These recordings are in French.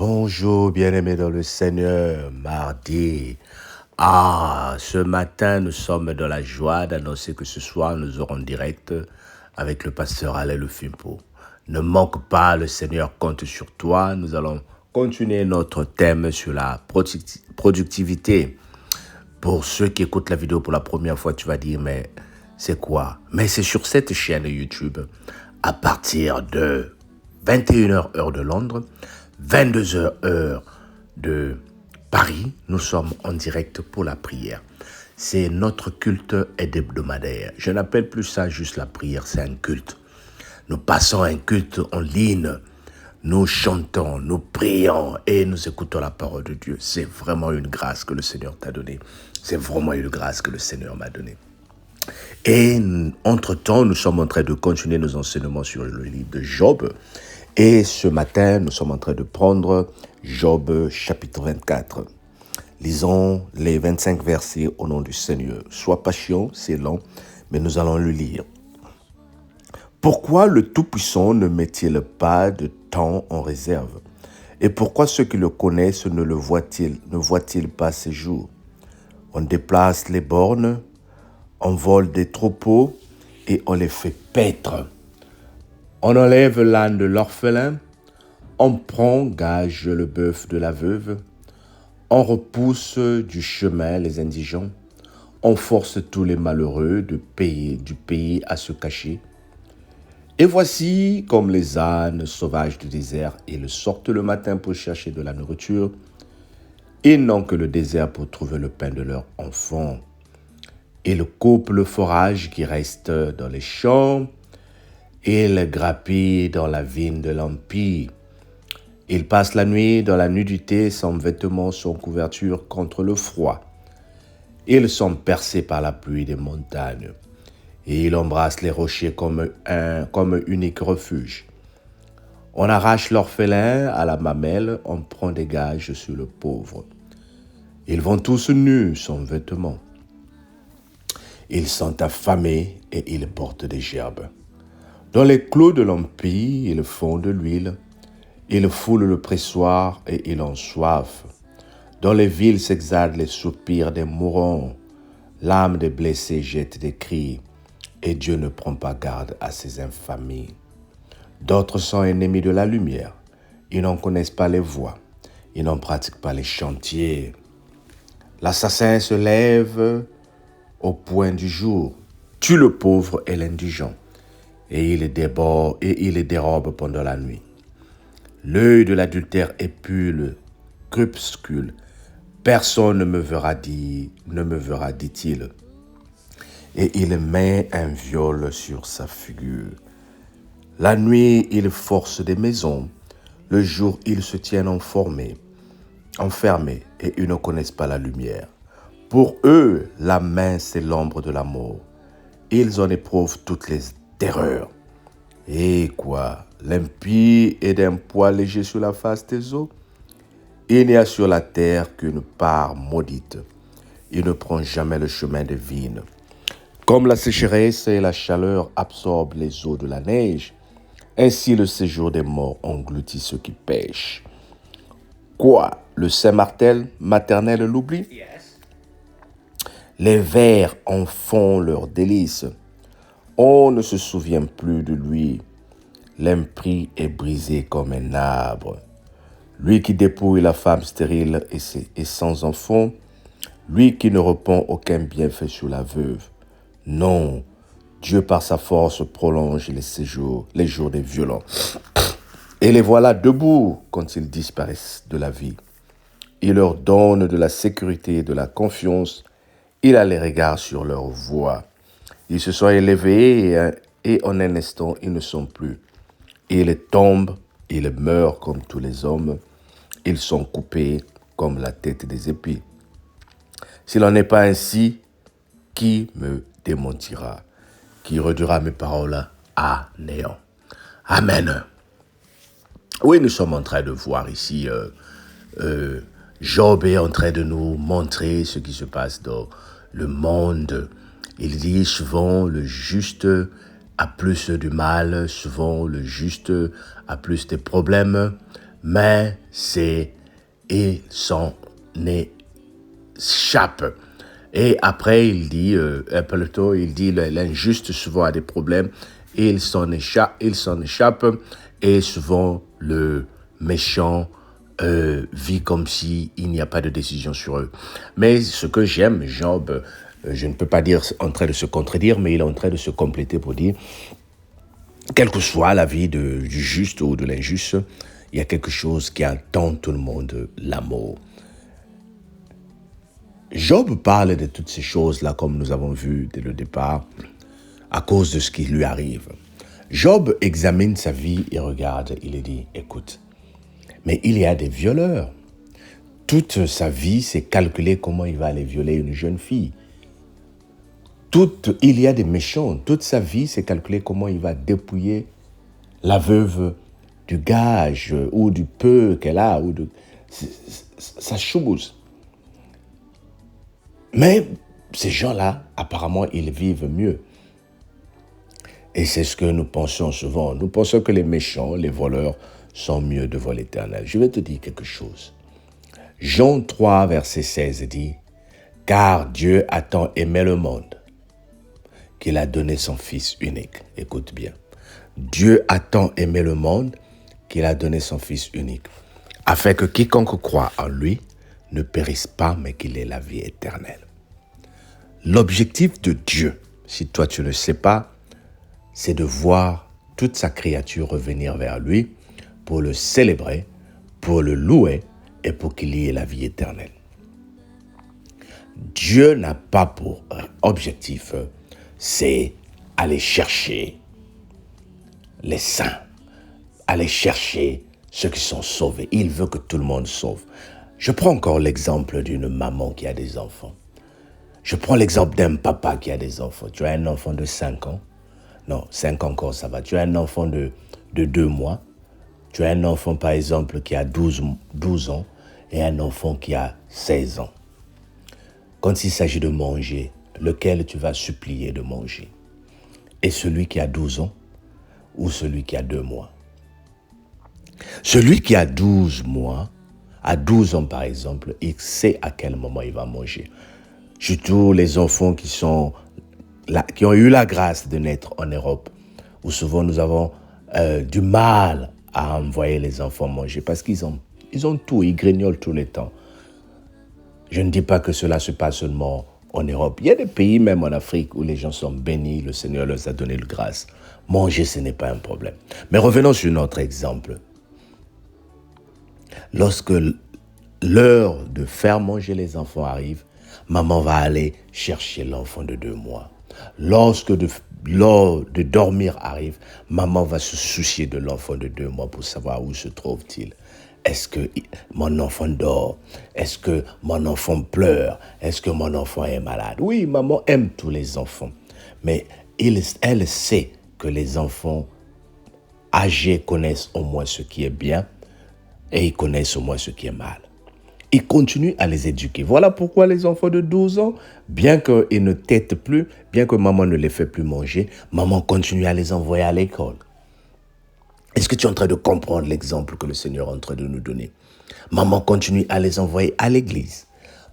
Bonjour, bien-aimés dans le Seigneur, mardi. Ce matin, nous sommes dans la joie d'annoncer que ce soir, nous aurons direct avec le pasteur Alain Le Fimpo. Ne manque pas, le Seigneur compte sur toi. Nous allons continuer notre thème sur la productivité. Pour ceux qui écoutent la vidéo pour la première fois, tu vas dire, mais c'est quoi? Mais c'est sur cette chaîne YouTube, à partir de 21h heure de Londres, 22h heure de Paris, nous sommes en direct pour la prière. C'est notre culte hebdomadaire. Je n'appelle plus ça juste la prière, c'est un culte. Nous passons un culte en ligne. Nous chantons, nous prions et nous écoutons la parole de Dieu. C'est vraiment une grâce que le Seigneur t'a donnée. C'est vraiment une grâce que le Seigneur m'a donnée. Et entre-temps, nous sommes en train de continuer nos enseignements sur le livre de Job. Et ce matin, nous sommes en train de prendre Job chapitre 24. Lisons les 25 versets au nom du Seigneur. Sois patient, c'est long, mais nous allons le lire. Pourquoi le Tout-Puissant ne met-il pas de temps en réserve? Et pourquoi ceux qui le connaissent ne voient-ils pas ses jours? On déplace les bornes, on vole des troupeaux et on les fait paître. On enlève l'âne de l'orphelin, on prend gage le bœuf de la veuve, on repousse du chemin les indigents, on force tous les malheureux du pays à se cacher. Et voici comme les ânes sauvages du désert, ils sortent le matin pour chercher de la nourriture. Ils n'ont que le désert pour trouver le pain de leur enfant. Ils coupent le forage qui reste dans les champs. Ils grappillent dans la vigne de l'Empire. Ils passent la nuit dans la nudité, sans vêtements, sans couverture contre le froid. Ils sont percés par la pluie des montagnes. Et ils embrassent les rochers comme unique refuge. On arrache l'orphelin à la mamelle, on prend des gages sur le pauvre. Ils vont tous nus, sans vêtements. Ils sont affamés et ils portent des gerbes. Dans les clos de l'Empire, ils font de l'huile. Ils foulent le pressoir et ils ont soif. Dans les villes s'exhalent les soupirs des mourants. L'âme des blessés jette des cris. Et Dieu ne prend pas garde à ces infamies. D'autres sont ennemis de la lumière. Ils n'en connaissent pas les voies. Ils n'en pratiquent pas les chantiers. L'assassin se lève au point du jour, tue le pauvre et l'indigent, et il les dérobe pendant la nuit. L'œil de l'adultère épue le crépuscule. Personne ne me verra, dit-il. Et il met un viol sur sa figure. La nuit, il force des maisons. Le jour, ils se tiennent enfermés, et ils ne connaissent pas la lumière. Pour eux, la main, c'est l'ombre de la mort. Ils en éprouvent toutes les terreurs. Et quoi? L'impie est d'un poids léger sur la face des eaux. Il n'y a sur la terre qu'une part maudite. Il ne prend jamais le chemin des vignes. Comme la sécheresse et la chaleur absorbent les eaux de la neige, ainsi le séjour des morts engloutit ceux qui pêchent. Quoi? Le Saint maternel l'oublie? Les vers en font leur délice. On ne se souvient plus de lui. L'impie est brisé comme un arbre. Lui qui dépouille la femme stérile et sans enfant, lui qui ne répand aucun bienfait sur la veuve. Non, Dieu par sa force prolonge les jours des violents. Et les voilà debout quand ils disparaissent de la vie. Il leur donne de la sécurité et de la confiance. Il a les regards sur leur voie. Ils se sont élevés et en un instant, ils ne sont plus. Ils tombent, ils meurent comme tous les hommes. Ils sont coupés comme la tête des épis. S'il n'en est pas ainsi, qui me démentira? Qui réduira mes paroles à néant? Amen. Oui, nous sommes en train de voir ici, Job est en train de nous montrer ce qui se passe dans le monde. Il dit souvent le juste a plus du mal, souvent le juste a plus de problèmes, mais il s'en échappe. Et après, il dit, l'injuste souvent a des problèmes, et il s'en échappe, et souvent le méchant vit comme s'il n'y a pas de décision sur eux. Mais ce que j'aime, Job, je ne peux pas dire en train de se contredire, mais il est en train de se compléter pour dire, quelle que soit la vie du juste ou de l'injuste, il y a quelque chose qui attend tout le monde, l'amour. Job parle de toutes ces choses-là, comme nous avons vu dès le départ, à cause de ce qui lui arrive. Job examine sa vie et regarde, il dit, écoute, mais il y a des violeurs. Toute sa vie, c'est calculer comment il va aller violer une jeune fille. Il y a des méchants. Toute sa vie, c'est calculer comment il va dépouiller la veuve du gage ou du peu qu'elle a, ou de sa chose. Mais ces gens-là, apparemment, ils vivent mieux. Et c'est ce que nous pensons souvent. Nous pensons que les méchants, les voleurs, sont mieux devant l'Éternel. Je vais te dire quelque chose. Jean 3, verset 16 dit, « Car Dieu a tant aimé le monde qu'il a donné son Fils unique. » Écoute bien. Dieu a tant aimé le monde qu'il a donné son Fils unique, afin que quiconque croit en lui ne périsse pas, mais qu'il ait la vie éternelle. L'objectif de Dieu, si toi tu ne le sais pas, c'est de voir toute sa créature revenir vers lui pour le célébrer, pour le louer et pour qu'il y ait la vie éternelle. Dieu n'a pas pour objectif, c'est aller chercher les saints, aller chercher ceux qui sont sauvés. Il veut que tout le monde sauve. Je prends encore l'exemple d'une maman qui a des enfants. Je prends l'exemple d'un papa qui a des enfants. Tu as un enfant de 5 ans. Non, 5 ans encore, ça va. Tu as un enfant de 2 mois. Tu as un enfant, par exemple, qui a 12 ans et un enfant qui a 16 ans. Quand il s'agit de manger, lequel tu vas supplier de manger? Et celui qui a 12 ans ou celui qui a 2 mois? Celui qui a 12 mois, à 12 ans par exemple, il sait à quel moment il va manger. Surtout les enfants qui ont eu la grâce de naître en Europe, où souvent nous avons du mal à envoyer les enfants manger parce qu'ils ont tout, ils grignolent tout le temps. Je ne dis pas que cela se passe seulement en Europe. Il y a des pays, même en Afrique, où les gens sont bénis, le Seigneur leur a donné la grâce. Manger, ce n'est pas un problème. Mais revenons sur notre exemple. Lorsque l'heure de faire manger les enfants arrive, maman va aller chercher l'enfant de 2 mois. Lorsque l'heure de dormir arrive, maman va se soucier de l'enfant de 2 mois pour savoir où se trouve-t-il. Est-ce que mon enfant dort? Est-ce que mon enfant pleure? Est-ce que mon enfant est malade? Oui, maman aime tous les enfants. Mais elle sait que les enfants âgés connaissent au moins ce qui est bien et ils connaissent au moins ce qui est mal. Ils continuent à les éduquer. Voilà pourquoi les enfants de 12 ans, bien qu'ils ne têtent plus, bien que maman ne les fait plus manger, maman continue à les envoyer à l'école. Est-ce que tu es en train de comprendre l'exemple que le Seigneur est en train de nous donner? Maman continue à les envoyer à l'église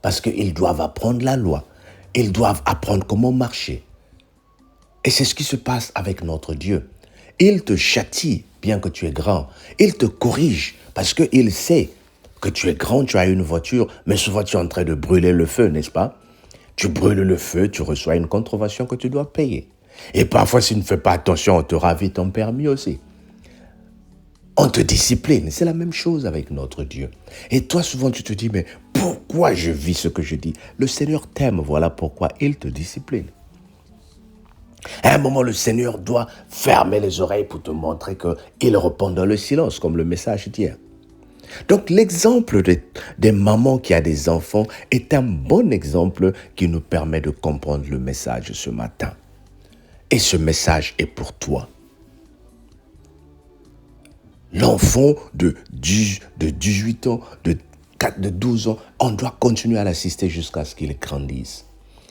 parce qu'ils doivent apprendre la loi. Ils doivent apprendre comment marcher. Et c'est ce qui se passe avec notre Dieu. Il te châtie bien que tu es grand. Il te corrige parce qu'il sait que tu es grand, tu as une voiture, mais souvent tu es en train de brûler le feu, n'est-ce pas? Tu brûles le feu, tu reçois une contravention que tu dois payer. Et parfois, si tu ne fais pas attention, on te ravit ton permis aussi. On te discipline. C'est la même chose avec notre Dieu. Et toi, souvent, tu te dis, mais pourquoi je vis ce que je dis? Le Seigneur t'aime, voilà pourquoi il te discipline. À un moment, le Seigneur doit fermer les oreilles pour te montrer qu'il répond dans le silence, comme le message d'hier. Donc, l'exemple des mamans qui ont des enfants est un bon exemple qui nous permet de comprendre le message ce matin. Et ce message est pour toi. L'enfant de 18 ans, de 12 ans, on doit continuer à l'assister jusqu'à ce qu'il grandisse.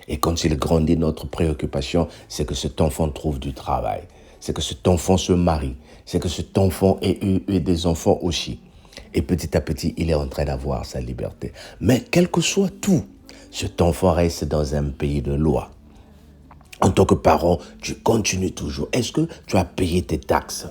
Et quand il grandit, notre préoccupation, c'est que cet enfant trouve du travail. C'est que cet enfant se marie. C'est que cet enfant ait des enfants aussi. Et petit à petit, il est en train d'avoir sa liberté. Mais quel que soit tout, cet enfant reste dans un pays de loi. En tant que parent, tu continues toujours. Est-ce que tu as payé tes taxes?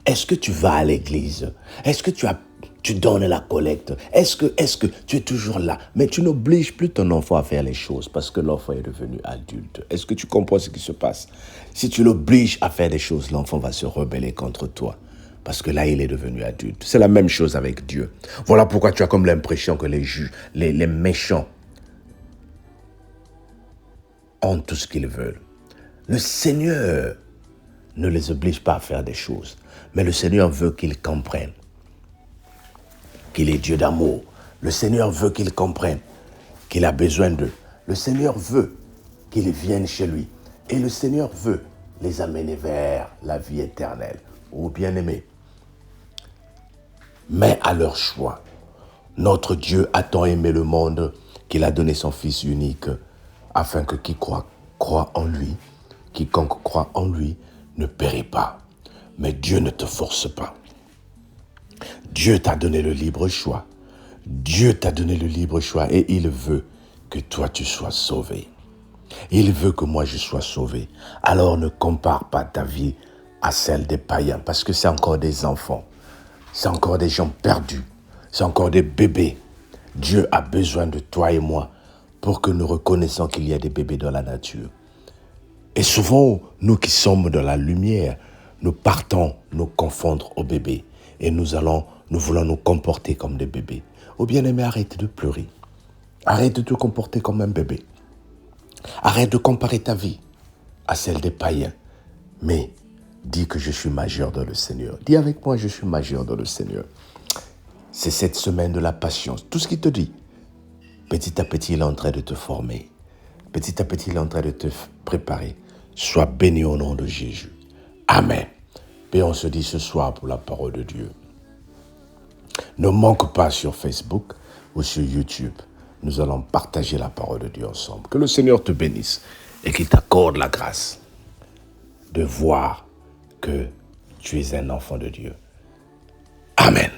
Est-ce que tu vas à l'église? Est-ce que tu donnes la collecte? Est-ce que tu es toujours là? Mais tu n'obliges plus ton enfant à faire les choses parce que l'enfant est devenu adulte. Est-ce que tu comprends ce qui se passe? Si tu l'obliges à faire des choses, l'enfant va se rebeller contre toi. Parce que là, il est devenu adulte. C'est la même chose avec Dieu. Voilà pourquoi tu as comme l'impression que les juges, les méchants ont tout ce qu'ils veulent. Le Seigneur ne les oblige pas à faire des choses. Mais le Seigneur veut qu'ils comprennent qu'il est Dieu d'amour. Le Seigneur veut qu'ils comprennent qu'il a besoin d'eux. Le Seigneur veut qu'ils viennent chez lui. Et le Seigneur veut les amener vers la vie éternelle. Oh bien-aimés, mais à leur choix. Notre Dieu a tant aimé le monde qu'il a donné son Fils unique afin que quiconque croit en lui ne périt pas. Mais Dieu ne te force pas. Dieu t'a donné le libre choix. Dieu t'a donné le libre choix et il veut que toi tu sois sauvé. Il veut que moi je sois sauvé. Alors ne compare pas ta vie à celle des païens parce que c'est encore des enfants. C'est encore des gens perdus. C'est encore des bébés. Dieu a besoin de toi et moi pour que nous reconnaissions qu'il y a des bébés dans la nature. Et souvent, nous qui sommes dans la lumière, nous partons nous confondre aux bébés. Et nous voulons nous comporter comme des bébés. Oh bien-aimé, arrête de pleurer. Arrête de te comporter comme un bébé. Arrête de comparer ta vie à celle des païens. Mais dis que je suis majeur dans le Seigneur. Dis avec moi, je suis majeur dans le Seigneur. C'est cette semaine de la patience. Tout ce qu'il te dit, petit à petit, il est en train de te former. Petit à petit, il est en train de te préparer. Sois béni au nom de Jésus. Amen. Et on se dit ce soir pour la parole de Dieu. Ne manque pas sur Facebook ou sur YouTube. Nous allons partager la parole de Dieu ensemble. Que le Seigneur te bénisse et qu'il t'accorde la grâce de voir que tu es un enfant de Dieu. Amen.